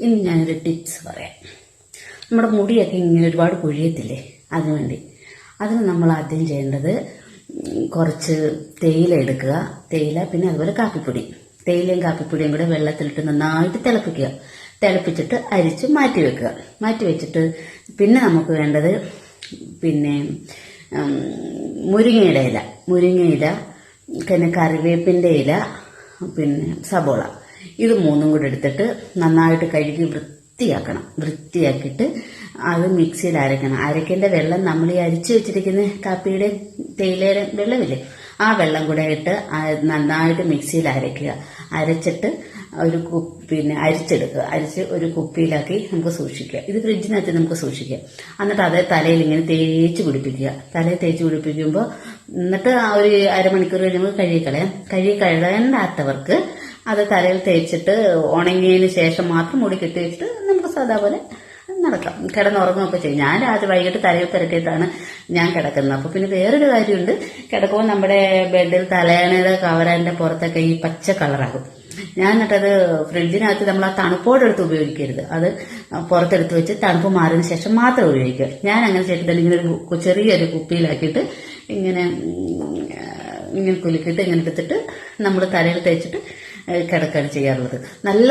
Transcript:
ഇനി ഞാനൊരു ടിപ്സ് പറയാം. നമ്മുടെ മുടിയൊക്കെ ഇങ്ങനെ ഒരുപാട് കൊഴിയത്തില്ലേ, അതിനുവേണ്ടി അതിന് നമ്മൾ ആദ്യം ചെയ്യേണ്ടത് കുറച്ച് തേയില എടുക്കുക. തേയില പിന്നെ അതുപോലെ കാപ്പിപ്പൊടി, തേയിലയും കാപ്പിപ്പൊടിയും കൂടെ വെള്ളത്തിലിട്ട് നന്നായിട്ട് തിളപ്പിച്ചിട്ട് അരിച്ച് മാറ്റി വെക്കുക. മാറ്റി വെച്ചിട്ട് പിന്നെ നമുക്ക് വേണ്ടത് പിന്നെ മുരിങ്ങയില പിന്നെ കറിവേപ്പിൻ്റെ ഇല, പിന്നെ സബോള, ഇത് മൂന്നും കൂടെ എടുത്തിട്ട് നന്നായിട്ട് കഴുകി വൃത്തിയാക്കിയിട്ട് അത് മിക്സിയിൽ അരക്കണം. അരക്കേണ്ട വെള്ളം നമ്മൾ ഈ അരിച്ചു വെച്ചിരിക്കുന്ന കാപ്പിയുടെ തേയിലയുടെ വെള്ളമില്ലേ, ആ വെള്ളം കൂടെ ഇട്ട് നന്നായിട്ട് മിക്സിയിൽ അരയ്ക്കുക. അരച്ചിട്ട് അരിച്ചെടുക്കുക. അരിച്ച് ഒരു കുപ്പിയിലാക്കി നമുക്ക് സൂക്ഷിക്കുക. ഇത് ഫ്രിഡ്ജിനകത്ത് നമുക്ക് സൂക്ഷിക്കാം. എന്നിട്ട് അത് തലയിൽ ഇങ്ങനെ തേച്ച് പിടിപ്പിക്കുക. തലയിൽ തേച്ച് പിടിപ്പിക്കുമ്പോൾ എന്നിട്ട് ഒരു അരമണിക്കൂർ കഴിയുമ്പോൾ കഴുകി കഴുകാണ്ടാത്തവർക്ക് അത് തലയിൽ തേച്ചിട്ട് ഉണങ്ങിയതിന് ശേഷം മാത്രം മുടി കെട്ടി വെച്ചിട്ട് നമുക്ക് സാധാ പോലെ നടക്കാം, കിടന്നുറങ്ങുകയൊക്കെ ചെയ്യും. ഞാൻ വൈകിട്ട് തലയിൽ തിരക്കിയിട്ടാണ് ഞാൻ കിടക്കുന്നത്. അപ്പൊ പിന്നെ വേറൊരു കാര്യമുണ്ട്, കിടക്കുമ്പോൾ നമ്മുടെ ബെഡിൽ തലയണയുടെ കവറിന്റെ പുറത്തൊക്കെ ഈ പച്ച കളറാകും. ഞാൻ എന്നിട്ടത് ഫ്രിഡ്ജിനകത്ത് നമ്മൾ ആ തണുപ്പോടെടുത്ത് ഉപയോഗിക്കരുത്. അത് പുറത്തെടുത്ത് വെച്ച് തണുപ്പ് മാറിയതിന് ശേഷം മാത്രം ഉപയോഗിക്കുക. ഞാൻ അങ്ങനെ ചെയ്തിട്ട് ഇങ്ങനെ ഒരു ചെറിയൊരു കുപ്പിയിലാക്കിയിട്ട് ഇങ്ങനെ കുലുക്കിയിട്ട് ഇങ്ങനെ എടുത്തിട്ട് നമ്മൾ തലയിൽ തേച്ചിട്ട് കിടക്കുകയാണ് ചെയ്യാറുള്ളത്. നല്ല